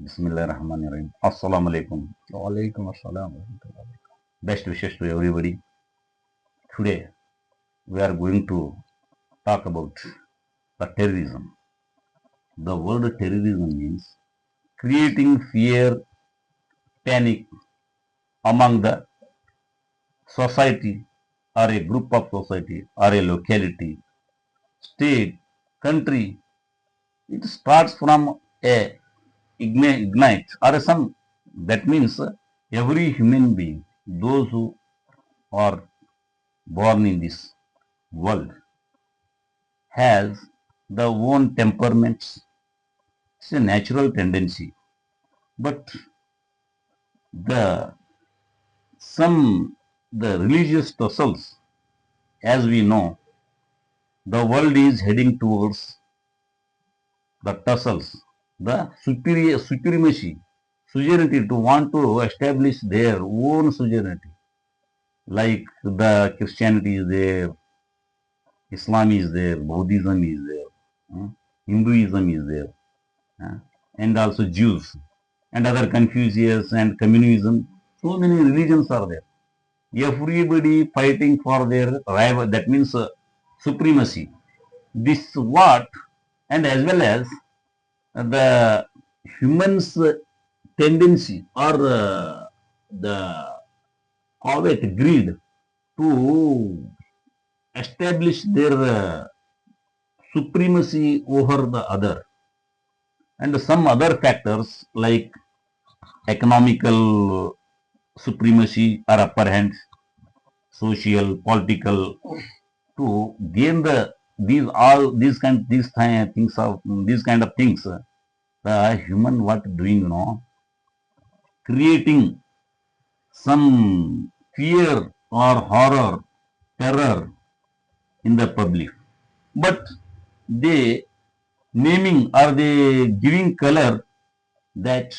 Bismillahirrahmanirrahim. Assalamu alaikum. Walaikum assalam warahmatullahi wabarakatuh. Best wishes to everybody. Today we are going to talk about the terrorism. The word terrorism means creating fear, panic among the society or a group of society or a locality, state, country. It starts from a ignite or some, that means every human being, those who are born in this world, has the own temperaments. It's a natural tendency, but the the religious tussles, as we know, the world is heading towards the tussles, the supremacy, sovereignty, to want to establish their own sovereignty. Like the Christianity is there, Islam is there, Buddhism is there, Hinduism is there, and also Jews and other Confucius and communism. So many religions are there. Everybody fighting for their rival, that means supremacy. This what, and as well as the humans' tendency or the covet, greed to establish their supremacy over the other, and some other factors like economical supremacy or upper hand, social, political, to gain these kind of things. The human what doing, creating some fear or horror, terror in the public, but they naming or they giving color that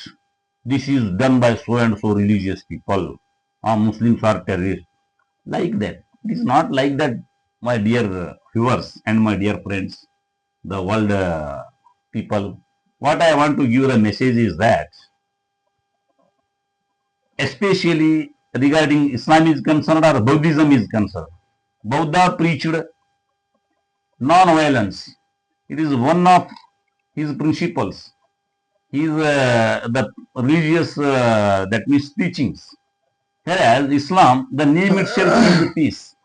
this is done by so and so religious people, or Muslims are terrorists, like that. It is not like that, my dear viewers and my dear friends, the world people. What I want to give a message is that, especially regarding Islam is concerned or Buddhism is concerned, Buddha preached non-violence. It is one of his principles. His the religious, that means teachings. Whereas Islam, the name itself is peace.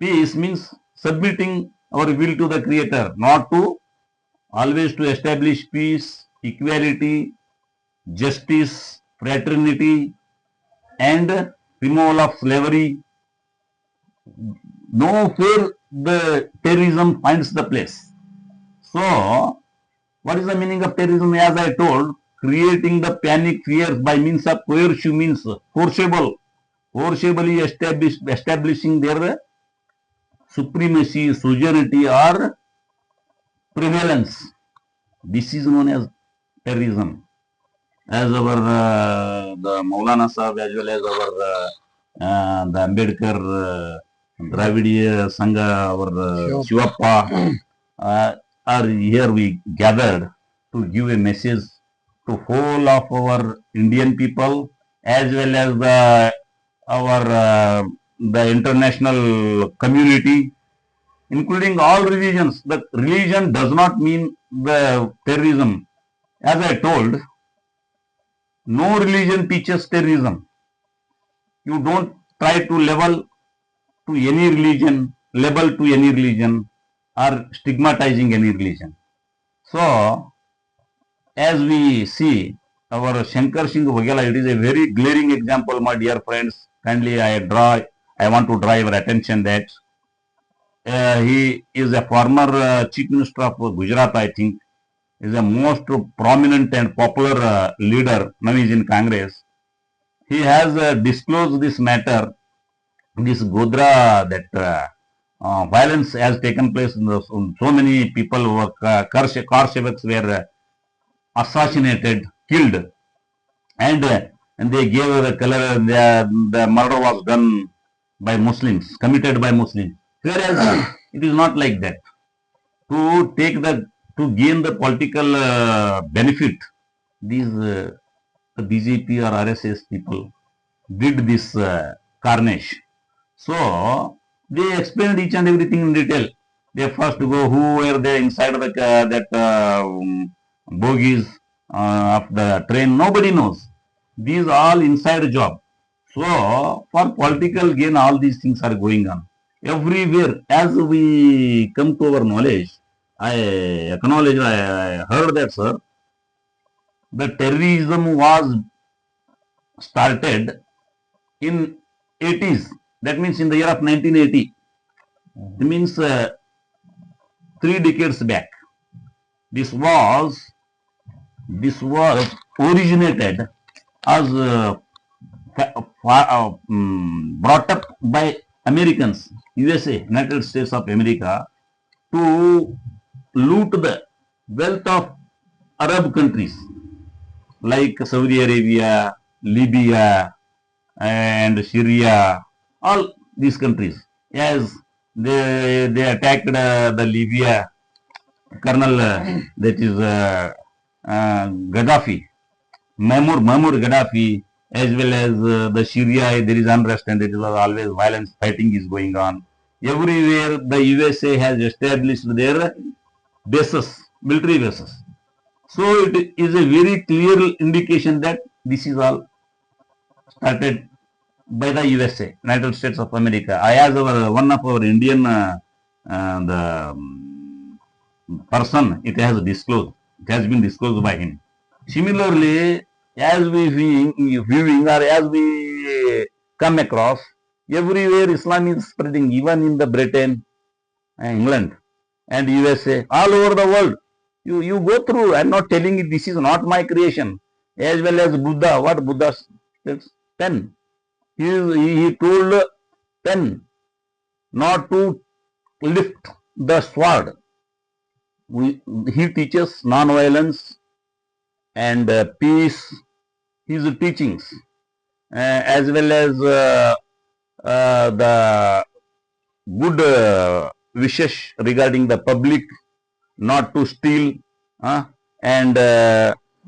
Peace means submitting our will to the Creator, not to always to establish peace, equality, justice, fraternity, and removal of slavery. No fear the terrorism finds the place. So, what is the meaning of terrorism? As I told, creating the panic fear by means of coercive, means forcibly establishing their supremacy, sovereignty, or prevalence. This is known as terrorism. As our the Maulana Sahib, as well as our the Ambedkar Dravidiya Sangha, our Shivappa, are here we gathered to give a message to whole of our Indian people, as well as the international community, including all religions. The religion does not mean the terrorism. As I told, no religion teaches terrorism. You don't try to label to any religion, or stigmatizing any religion. So, as we see, our Shankar Singh Vagela, it is a very glaring example, my dear friends. Kindly, I want to draw your attention that he is a former Chief Minister of Gujarat, I think. Is a most prominent and popular leader. Now he is in Congress. He has disclosed this matter, this Godra, that violence has taken place. So many people who were car sevaks were assassinated, killed, and they gave the color. The murder was done by Muslims, committed by Muslims. Whereas it is not like that. To gain the political benefit, these the BJP or RSS people did this carnage. So they explained each and everything in detail. They first go who were there inside the that bogies of the train. Nobody knows. These all inside job. So for political gain, all these things are going on everywhere. As we come to our knowledge, I acknowledge, I heard that, sir, the terrorism was started in 80s. That means in the year of 1980. It means 3 decades back. This was originated as brought up by Americans, USA, United States of America, to loot the wealth of Arab countries like Saudi Arabia, Libya, and Syria, all these countries. As they attacked the Libya colonel, that is Gaddafi, Mahmoud Gaddafi, as well as the Syria, there is unrest and there is always violence, fighting is going on. Everywhere the USA has established their bases, military bases. So it is a very clear indication that this is all started by the USA, United States of America. I, as one of our Indian the person, it has disclosed. It has been disclosed by him. Similarly, as we viewing or as we come across, everywhere Islam is spreading, even in the Britain, England, and USA, all over the world. You go through. I'm not telling you this is not my creation. As well as Buddha, what Buddha says, pen. He told pen not to lift the sword. He teaches non-violence and peace. His teachings, as well as the good wishes regarding the public, not to steal and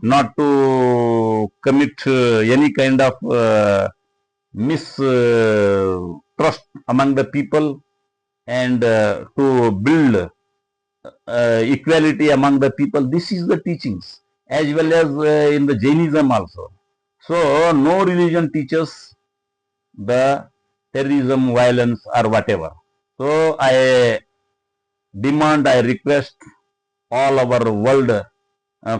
not to commit any kind of mistrust among the people, and to build equality among the people. This is the teachings, as well as in the Jainism also. So no religion teaches the terrorism, violence, or whatever. So I demand, I request all our world,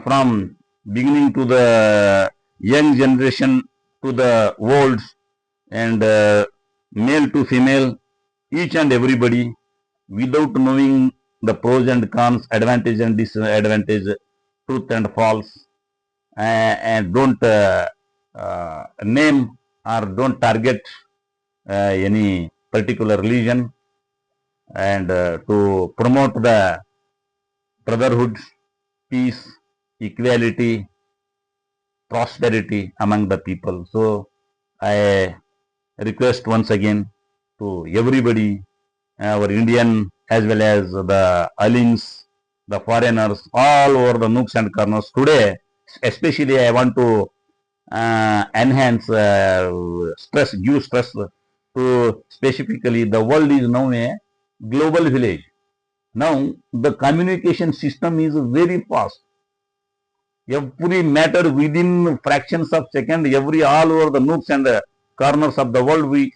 from beginning to the young generation to the old, and male to female, each and everybody, without knowing the pros and cons, advantage and disadvantage, truth and false, and don't name or don't target any particular religion, and to promote the brotherhood, peace, equality, prosperity among the people. So I request once again to everybody, our Indian as well as the aliens, the foreigners, all over the nooks and corners. Today, especially I want to enhance, give stress to specifically the world is now a global village. Now the communication system is very fast. Every matter within fractions of second, every all over the nooks and corners of the world we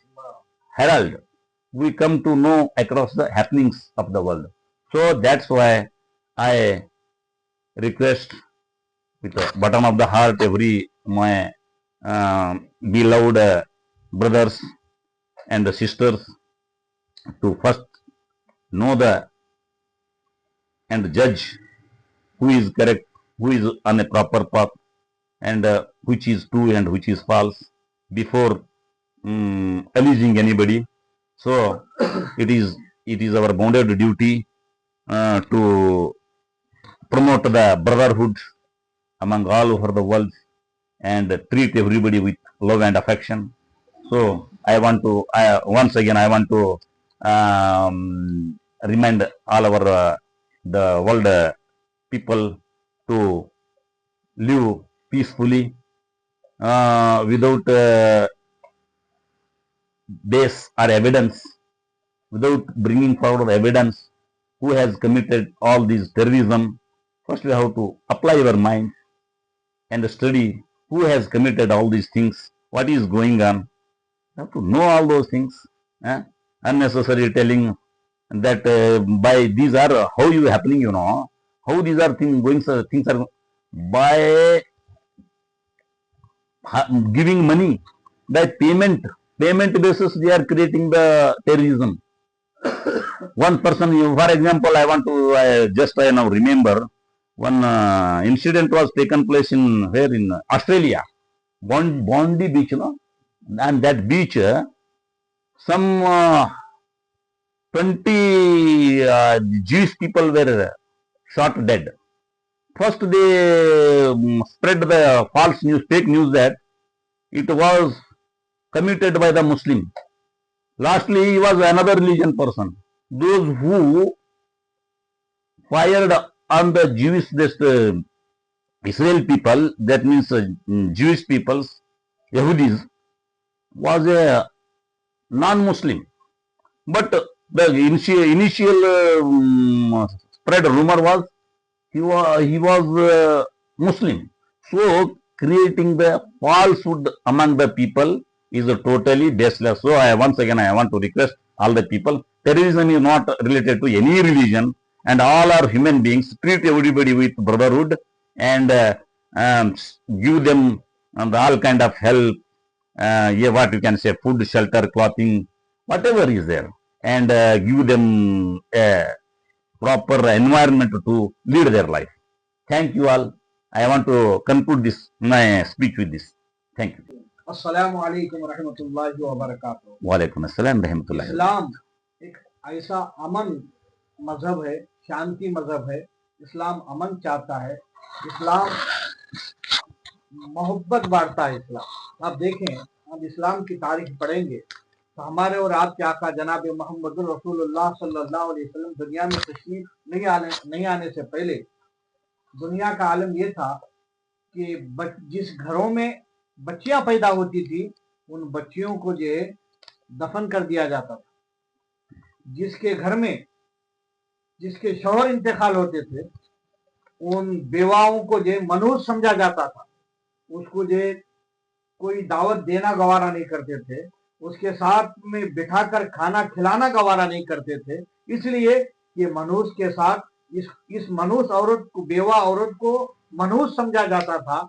herald. We come to know across the happenings of the world. So that's why I request with the bottom of the heart every my beloved brothers and the sisters to first know the and judge who is correct, who is on a proper path, and which is true and which is false before alleging anybody. So it is our bonded duty to promote the brotherhood among all over the world and treat everybody with love and affection. So I want to once again I want to remind all our the world people to live peacefully, without base or evidence, without bringing forward evidence who has committed all these terrorism. First we have to apply your mind and study who has committed all these things, what is going on. You have to know all those things. eh? Unnecessary telling that by these are how you happening, how these are things going, things are by giving money, by payment basis they are creating the terrorism. One person, for example, I want to just I now remember one incident was taken place in where in Australia, Bondi beach, and that beach, some 20 Jewish people were shot dead. First they spread the false news, fake news that it was committed by the Muslim. Lastly, he was another religion person. Those who fired on the Jewish, Israel people, that means Jewish peoples, Yahudis, was a non-Muslim. But the initial spread rumor was he was Muslim. So creating the falsehood among the people is totally baseless. So once again I want to request all the people, terrorism is not related to any religion, and all are human beings. Treat everybody with brotherhood and give them all kind of help, what you can say, food, shelter, clothing, whatever is there, and give them a proper environment to lead their life. Thank you all. I want to conclude this my speech with this. Thank you. السلام علیکم ورحمۃ اللہ وبرکاتہ. وعلیکم السلام رحمۃ اللہ. اسلام ایک ایسا امن مذہب ہے، شانتی مذہب ہے. اسلام امن چاہتا ہے، اسلام محبت بانٹتا ہے. اسلام آپ دیکھیں، اب اسلام کی تاریخ پڑھیں گے تو ہمارے اور آپ کے آقا جناب محمد الرسول اللہ صلی اللہ علیہ وسلم دنیا میں تشریف نہیں آنے سے پہلے دنیا کا عالم یہ تھا کہ جس گھروں میں بچیاں پیدا ہوتی تھی ان بچیوں کو جو ہے دفن کر دیا جاتا تھا. جس کے گھر میں جس کے شوہر انتقال ہوتے تھے ان بیواؤں کو جو منحوس سمجھا جاتا تھا. اس کو جو کوئی دعوت دینا گوارا نہیں کرتے تھے، اس کے ساتھ میں بٹھا کر کھانا کھلانا گوارا نہیں کرتے تھے. اس لیے یہ منحوس کے ساتھ اس منحوس عورت کو، بیوہ عورت کو منحوس سمجھا جاتا تھا.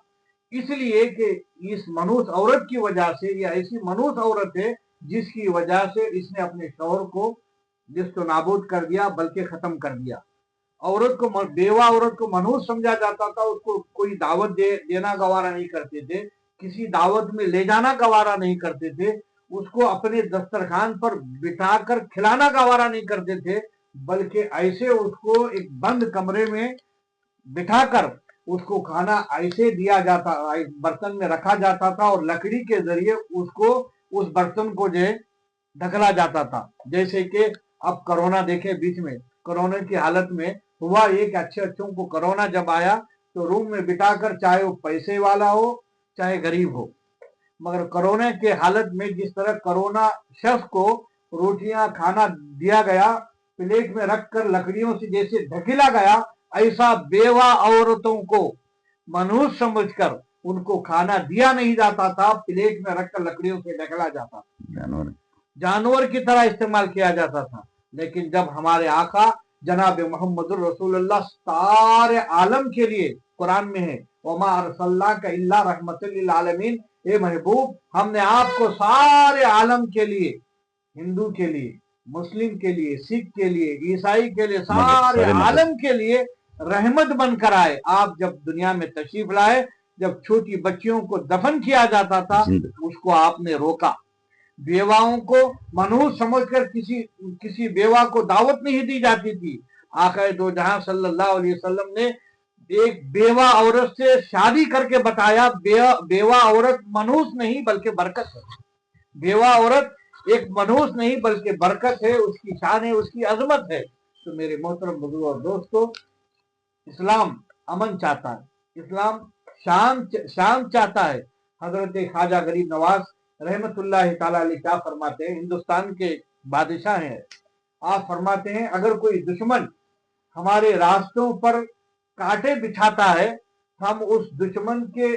اس لیے کہ اس منحوس عورت کی وجہ سے، یہ ایسی منحوس عورت ہے جس کی وجہ سے اس نے اپنے شوہر کو جس کو نابود کر دیا، بلکہ ختم کر دیا. عورت کو، بیوہ عورت کو منحوس سمجھا جاتا تھا. اس کو کوئی دعوت دینا گوارا نہیں کرتے تھے، کسی دعوت میں لے جانا گوارا نہیں کرتے تھے، اس کو اپنے دسترخوان پر بٹھا کر کھلانا گوارا نہیں کرتے تھے، بلکہ ایسے اس کو ایک بند کمرے میں بٹھا کر اس کو کھانا ایسے دیا جاتا، برتن میں رکھا جاتا تھا اور لکڑی کے ذریعے اس برتن کو جو ڈھکلا جاتا تھا. جیسے کہ اب کرونا دیکھیں، بیچ میں کرونا کی حالت میں ہوا یہ کہ اچھوں کو کرونا جب آیا تو روم میں بٹا کر، چاہے وہ پیسے والا ہو چاہے غریب ہو، مگر کرونا کے حالت میں جس طرح کرونا شخص کو روٹیاں کھانا دیا گیا، پلیٹ میں رکھ کر لکڑیوں سے جیسے ڈھکیلا گیا، ایسا بیوہ عورتوں کو منحوس سمجھ کر ان کو کھانا دیا نہیں جاتا تھا، پلیٹ میں رکھ کر لکڑیوں سے ڈھکلا جاتا تھا، جانور کی طرح استعمال کیا جاتا تھا. لیکن جب ہمارے آقا جناب محمد الرسول اللہ سارے عالم کے لیے، قرآن میں ہے وَمَا أَرْسَلْنَاكَ إِلَّا رَحْمَةً لِلْعَالَمِينَ، اے محبوب ہم نے آپ کو سارے عالم کے لیے، ہندو کے لیے، مسلم کے لیے، سکھ کے لیے، عیسائی کے لیے، سارے عالم کے لیے رحمت بن کر آئے. آپ جب دنیا میں تشریف لائے، جب چھوٹی بچیوں کو دفن کیا جاتا تھا اس کو آپ نے روکا. بیواؤں کو منحوس سمجھ کر کسی بیوہ کو دعوت نہیں دی جاتی تھی. آقا دو جہاں صلی اللہ علیہ وسلم نے ایک بیوہ عورت سے شادی کر کے بتایا، بیوہ عورت منحوس نہیں بلکہ برکت ہے. بیوہ عورت ایک منحوس نہیں بلکہ برکت ہے، اس کی شان ہے، اس کی عظمت ہے. تو میرے محترم بزرگ اور دوستو، اسلام امن چاہتا ہے، اسلام शाम चाहता है। हजरत ख्वाजा गरीब नवाज रहमतुल्लाह ताला अलैह क्या फरमाते हैं, हिंदुस्तान के बादशाह हैं, आप फरमाते हैं अगर कोई दुश्मन हमारे रास्तों पर कांटे बिछाता है, हम उस दुश्मन के,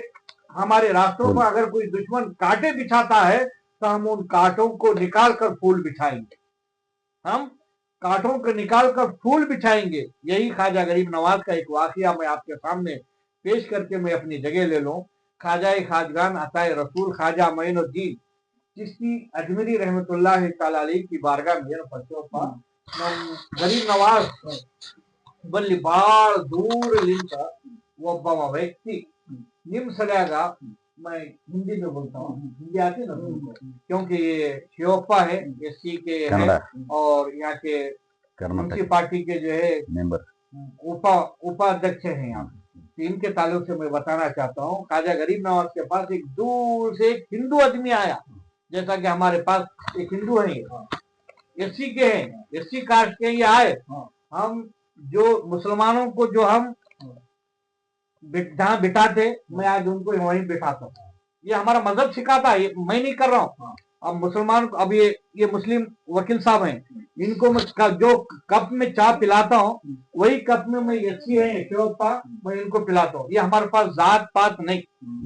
हमारे रास्तों पर अगर कोई दुश्मन कांटे बिछाता है तो हम उन कांटों को निकाल कर फूल बिछाएंगे, हम कांटों को निकाल कर फूल बिछाएंगे। यही ख्वाजा गरीब नवाज का एक वाकया मैं आपके सामने पेश करके मैं अपनी जगह ले लूं। ख्वाजा खाजगान अताए रसूल ख्वाजा मोइनुद्दीन चिश्ती अजमेरी रहमतुल्लाह ताला अलैह की बारगाह में गरीब नवाज बल्ली बाल दूर लिंक ಒಬ್ಬ व्यक्ति निम सड़ेगा, मैं हिंदी में बोलता हूँ, हिंदी आती ना, क्योंकि ये शिवप्पा है, एससी के है और यहाँ के म्यूनसिपालिटी के जो है मेंबर उपाध्यक्ष हैं यहाँ, तो इनके ताल्लुक से मैं बताना चाहता हूँ। ख्वाजा गरीब नवाज के पास एक दूर से एक हिंदू आदमी आया, जैसा कि हमारे पास एक हिंदू है, एससी के हैं, एससी कास्ट के, ये आए, हम जो मुसलमानों को जो हम जहाँ बिठाते, मैं आज उनको वहीं बिठाता हूँ, ये हमारा मजहब सिखाता है, मैं नहीं कर रहा हूँ। अब मुसलमान को, अब ये मुस्लिम वकील साहब हैं, इनको मैं जो कप में चाय पिलाता हूँ वही कप में मैं एससी है शिवप्पा, मैं इनको पिलाता हूँ। ये हमारे पास जात पात नहीं,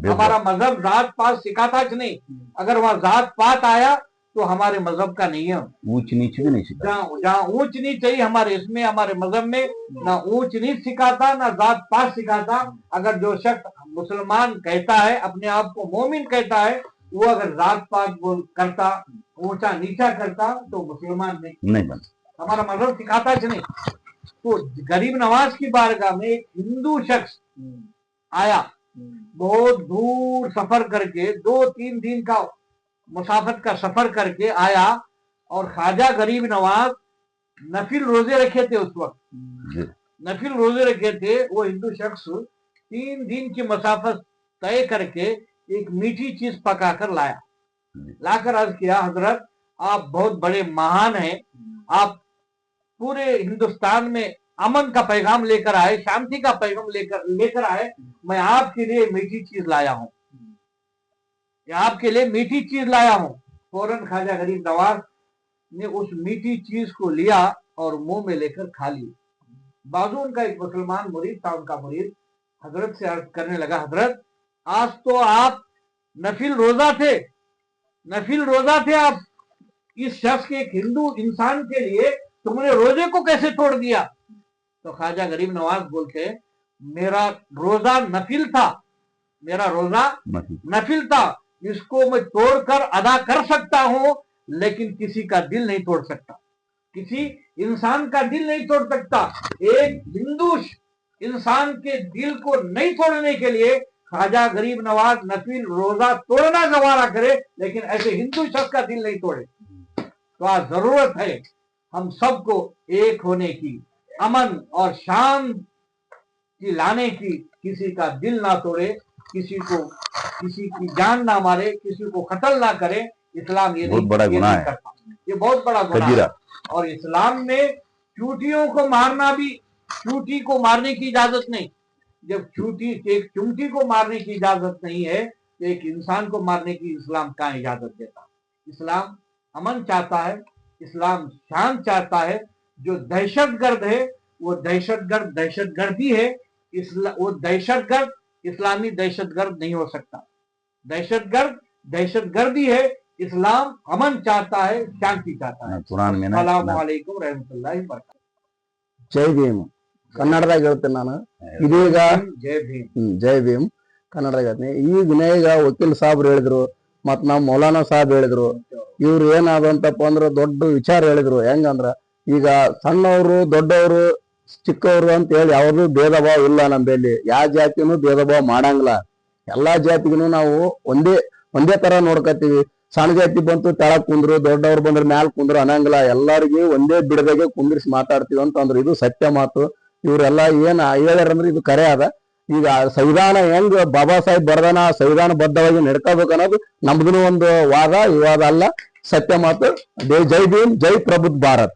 हमारा मजहब जात पात सिखाता है नहीं, अगर वहाँ जात पात आया तो हमारे मजहब का नहीं है, ऊंच नीच भी नहीं सिखाता, जहाँ ऊंच नीच चाहिए हमारे इसमें, हमारे मजहब में ना ऊंच नीच सिखाता ना जात पात सिखाता। अगर जो शख्स मुसलमान कहता है, अपने आप को मोमिन कहता है, वो अगर जात पात बोल करता, ऊंचा नीचा करता, तो मुसलमान नहीं बनता, हमारा मजहब सिखाता है नहीं। तो गरीब नवाज की बारगाह में एक हिंदू शख्स आया, बहुत दूर सफर करके, 2-3 दिन का मुसाफत का सफर करके आया, और ख्वाजा गरीब नवाज नफिल रोजे रखे थे, उस वक्त नफिल रोजे रखे थे। वो हिंदू शख्स 3 दिन की मुसाफत तय करके एक मीठी चीज पकाकर लाया, लाकर अर्ज किया, हजरत आप बहुत बड़े महान हैं, आप पूरे हिंदुस्तान में अमन का पैगाम लेकर आए, शांति का पैगाम लेकर आए, मैं आपके लिए मीठी चीज लाया हूं, आपके लिए मीठी चीज लाया हूं। फौरन ख्वाजा गरीब नवाज ने उस मीठी चीज को लिया और मुंह में लेकर खा ली। बाजू उनका एक मुसलमान मुरीद था, उनका मुरीद हजरत से अर्ज करने लगा, हजरत आज तो आप नफिल रोजा थे, नफिल रोजा थे आप, इस शख्स के, एक हिंदू इंसान के लिए तुमने रोजे को कैसे तोड़ दिया? तो ख्वाजा गरीब नवाज बोलते, मेरा रोजा नफिल था, मेरा रोजा नफिल था, इसको मैं तोड़कर अदा कर सकता हूं, लेकिन किसी का दिल नहीं तोड़ सकता, किसी इंसान का दिल नहीं तोड़ सकता। एक हिंदू इंसान के दिल को नहीं तोड़ने के लिए ख्वाजा गरीब नवाज नफिल रोजा तोड़ना गवारा करे, लेकिन ऐसे हिंदू शख्स का दिल नहीं तोड़े। तो आज जरूरत है हम सबको एक होने की, अमन और शांति लाने की, किसी का दिल ना तोड़े, किसी की जान ना मारे, किसी को कत्ल ना करे। इस्लाम ये बहुत बड़ा गुनाह है, ये बहुत बड़ा गुनाह है। और इस्लाम में चूटियों को मारना भी, चूटी को मारने की इजाजत नहीं। जब एक चूंटी को मारने की इजाजत नहीं है, तो एक इंसान को मारने की इस्लाम कहाँ इजाजत देता? इस्लाम अमन चाहता है, इस्लाम शांत चाहता है। जो दहशतगर्द है वो दहशतगर्दी है, वो दहशतगर्द इस्लामी दहशतगर्द नहीं हो सकता। दहशतगर्द दहशतगर्दी है, इस्लाम अमन चाहता है, शांति चाहता है। अस्सलामु अलैकुम रहमतुल्लाहि व बरकातहू। ಜೈ ಭೀಮ್ ಕನ್ನಡದಾಗ ಹೇಳ್ತೇನೆ ನಾನು, ಇದೀಗ ಜೈ ಭೀಮ್ ಕನ್ನಡದಾಗ ಹೇಳ್ತೀನಿ। ಈಗ ವಕೀಲ್ ಸಾಬ್ರು ಹೇಳಿದ್ರು, ಮತ್ ನಾವು ಮೌಲಾನಾ ಸಾಹೇಬ್ ಹೇಳಿದ್ರು, ಇವ್ರು ಏನಾದಂತಪ್ಪ ಅಂದ್ರೆ ದೊಡ್ಡ ವಿಚಾರ ಹೇಳಿದ್ರು। ಹೆಂಗಂದ್ರ ಈಗ ಸಣ್ಣವರು ದೊಡ್ಡವರು ಚಿಕ್ಕವರು ಅಂತ ಹೇಳಿ ಯಾವ್ದು ಭೇದ ಭಾವ ಇಲ್ಲ ನಮ್ಮಲ್ಲಿ, ಯಾವ ಜಾತಿನೂ ಭೇದ ಭಾವ ಮಾಡಂಗಿಲ್ಲ, ಎಲ್ಲಾ ಜಾತಿಗೂ ನಾವು ಒಂದೇ ತರ ನೋಡ್ಕತ್ತೀವಿ। ಸಣ್ಣ ಜಾತಿ ಬಂತು ತೆಳಗ್ ಕುಂದ್ರು, ದೊಡ್ಡವ್ರು ಬಂದ್ರೆ ಮ್ಯಾಲ್ ಕುಂದ್ರು ಅನ್ನಂಗಿಲ್ಲ, ಎಲ್ಲರಿಗೂ ಒಂದೇ ಬಿಡದಾಗೆ ಕುಂದ್ರಿಸಿ ಮಾತಾಡ್ತೀವಿ ಅಂತ ಅಂದ್ರೆ ಇದು ಸತ್ಯ ಮಾತು। ಇವ್ರೆಲ್ಲಾ ಏನ್ ಹೇಳ್ಯಾರಂದ್ರೆ ಇದು ಕರೆ ಅದ। ಈಗ ಸಂವಿಧಾನ ಹೆಂಗ್ ಬಾಬಾ ಸಾಹೇಬ್ ಬರ್ದಾನ ಸಂವಿಧಾನ ಬದ್ಧವಾಗಿ ನಡ್ಕೋಬೇಕು ಅನ್ನೋದು ನಮ್ದು ಒಂದು ವಾದ, ವಿವಾದ ಅಲ್ಲ, ಸತ್ಯ ಮಾತು। ಜೈ ಭೀಮ್, ಜೈ ಪ್ರಬುದ್ಧ ಭಾರತ್।